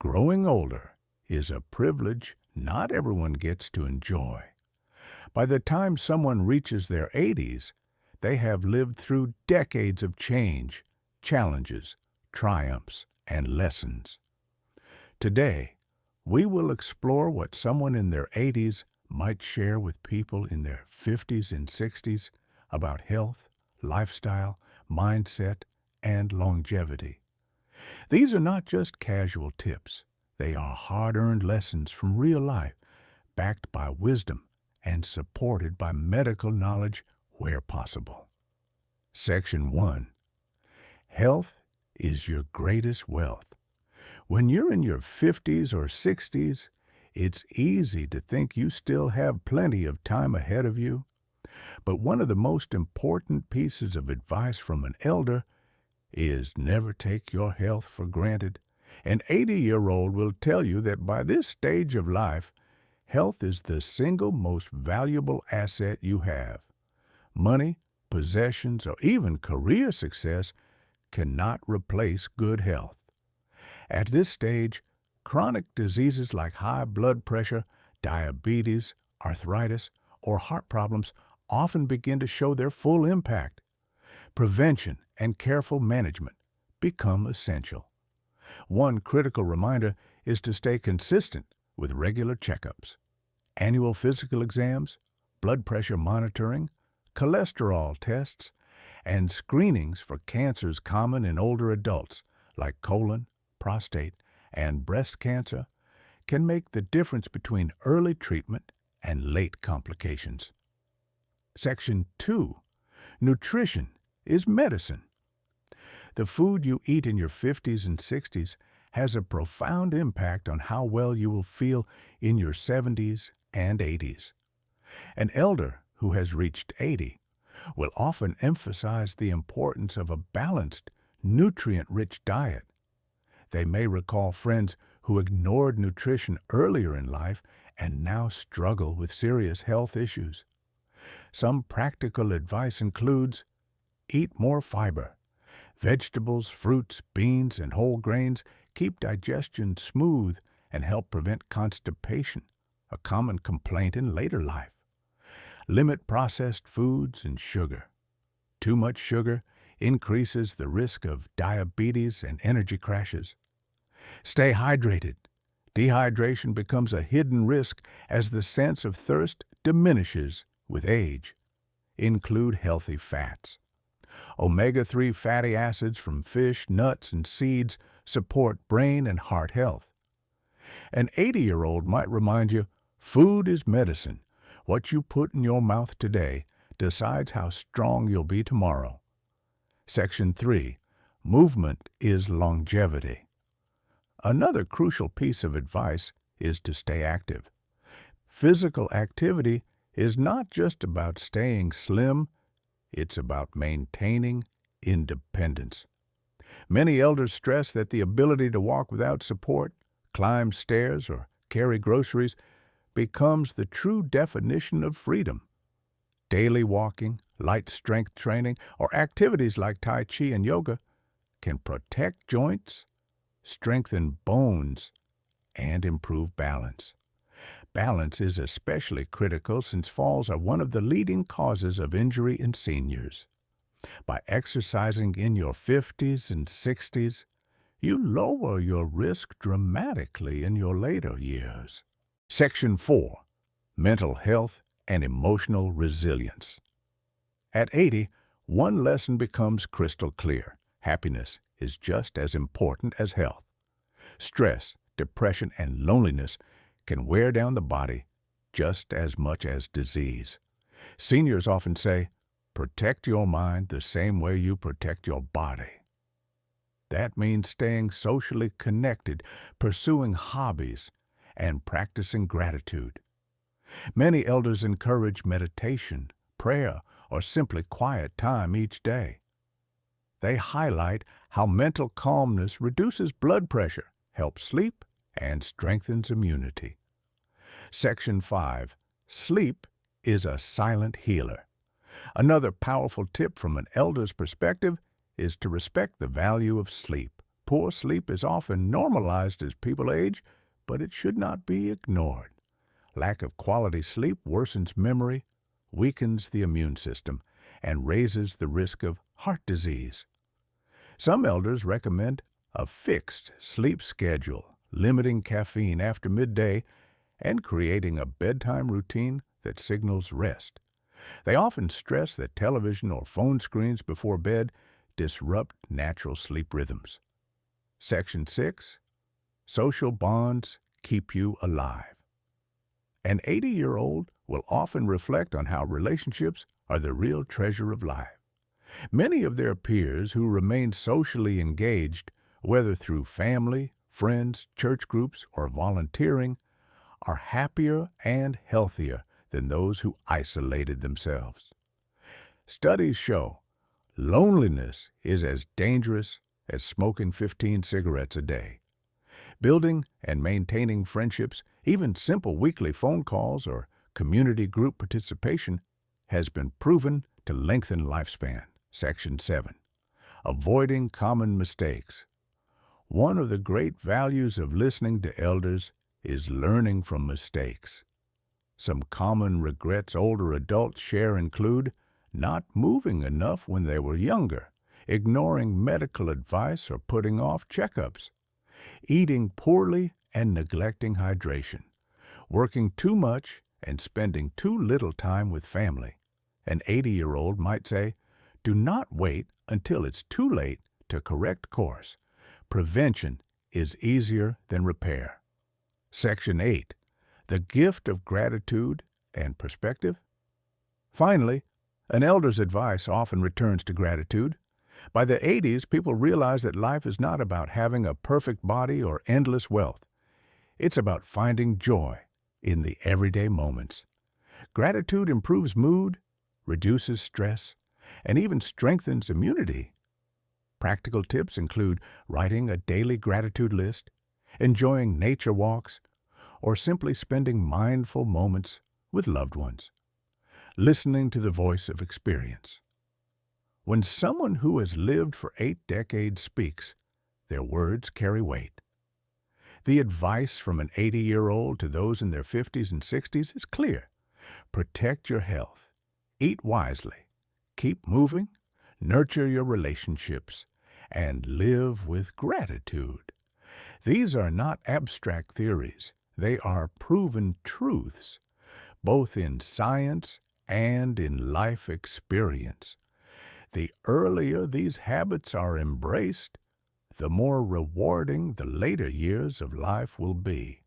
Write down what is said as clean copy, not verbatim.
Growing older is a privilege not everyone gets to enjoy. By the time someone reaches their 80s, they have lived through decades of change, challenges, triumphs, and lessons. Today, we will explore what someone in their 80s might share with people in their 50s and 60s about health, lifestyle, mindset, and longevity. These are not just casual tips. They are hard-earned lessons from real life, backed by wisdom and supported by medical knowledge where possible. Section 1. Health is your greatest wealth. When you're in your 50s or 60s, it's easy to think you still have plenty of time ahead of you. But one of the most important pieces of advice from an elder is never take your health for granted. An 80-year-old will tell you that by this stage of life, health is the single most valuable asset you have. Money, possessions, or even career success cannot replace good health. At this stage, chronic diseases like high blood pressure, diabetes, arthritis, or heart problems often begin to show their full impact. Prevention and careful management become essential. One critical reminder is to stay consistent with regular checkups, annual physical exams, blood pressure monitoring, cholesterol tests, and screenings for cancers common in older adults like colon, prostate, and breast cancer can make the difference between early treatment and late complications. Section 2. Nutrition is medicine. The food you eat in your 50s and 60s has a profound impact on how well you will feel in your 70s and 80s. An elder who has reached 80 will often emphasize the importance of a balanced, nutrient-rich diet. They may recall friends who ignored nutrition earlier in life and now struggle with serious health issues. Some practical advice includes: eat more fiber. Vegetables, fruits, beans, and whole grains keep digestion smooth and help prevent constipation, a common complaint in later life. Limit processed foods and sugar. Too much sugar increases the risk of diabetes and energy crashes. Stay hydrated. Dehydration becomes a hidden risk as the sense of thirst diminishes with age. Include healthy fats. Omega-3 fatty acids from fish, nuts, and seeds support brain and heart health. An 80-year-old might remind you, food is medicine. What you put in your mouth today decides how strong you'll be tomorrow. Section 3. Movement is longevity. Another crucial piece of advice is to stay active. Physical activity is not just about staying slim, it's about maintaining independence. Many elders stress that the ability to walk without support, climb stairs, or carry groceries becomes the true definition of freedom. Daily walking, light strength training, or activities like Tai Chi and yoga can protect joints, strengthen bones, and improve balance. Balance is especially critical since falls are one of the leading causes of injury in seniors. By exercising in your 50s and 60s, you lower your risk dramatically in your later years. Section 4. Mental health and emotional resilience. At 80, one lesson becomes crystal clear. Happiness is just as important as health. Stress, depression, and loneliness can wear down the body just as much as disease. Seniors often say, protect your mind the same way you protect your body. That means staying socially connected, pursuing hobbies, and practicing gratitude. Many elders encourage meditation, prayer, or simply quiet time each day. They highlight how mental calmness reduces blood pressure, helps sleep, and strengthens immunity. Section 5. Sleep is a silent healer. Another powerful tip from an elder's perspective is to respect the value of sleep, Poor sleep is often normalized as people age, but it should not be ignored. Lack of quality sleep worsens memory, weakens the immune system, and raises the risk of heart disease. Some elders recommend a fixed sleep schedule, limiting caffeine after midday, and creating a bedtime routine that signals rest. They often stress that television or phone screens before bed disrupt natural sleep rhythms. Section 6. Social bonds keep you alive. An 80-year-old will often reflect on how relationships are the real treasure of life. Many of their peers who remain socially engaged, whether through family, friends, church groups, or volunteering, are happier and healthier than those who isolated themselves. Studies show loneliness is as dangerous as smoking 15 cigarettes a day. Building and maintaining friendships, even simple weekly phone calls or community group participation, has been proven to lengthen lifespan. Section 7. Avoiding common mistakes. One of the great values of listening to elders is learning from mistakes. Some common regrets older adults share include not moving enough when they were younger, ignoring medical advice or putting off checkups, eating poorly and neglecting hydration, working too much and spending too little time with family. An 80-year-old might say, "Do not wait until it's too late to correct course. Prevention is easier than repair." Section 8. The gift of gratitude and perspective. Finally, an elder's advice often returns to gratitude. By the 80s, people realize that life is not about having a perfect body or endless wealth. It's about finding joy in the everyday moments. Gratitude improves mood, reduces stress, and even strengthens immunity. Practical tips include writing a daily gratitude list, enjoying nature walks, or simply spending mindful moments with loved ones. Listening to the voice of experience. When someone who has lived for 8 decades speaks, their words carry weight. The advice from an 80-year-old to those in their 50s and 60s is clear. Protect your health, eat wisely, keep moving, nurture your relationships, and live with gratitude. These are not abstract theories. They are proven truths, both in science and in life experience. The earlier these habits are embraced, the more rewarding the later years of life will be.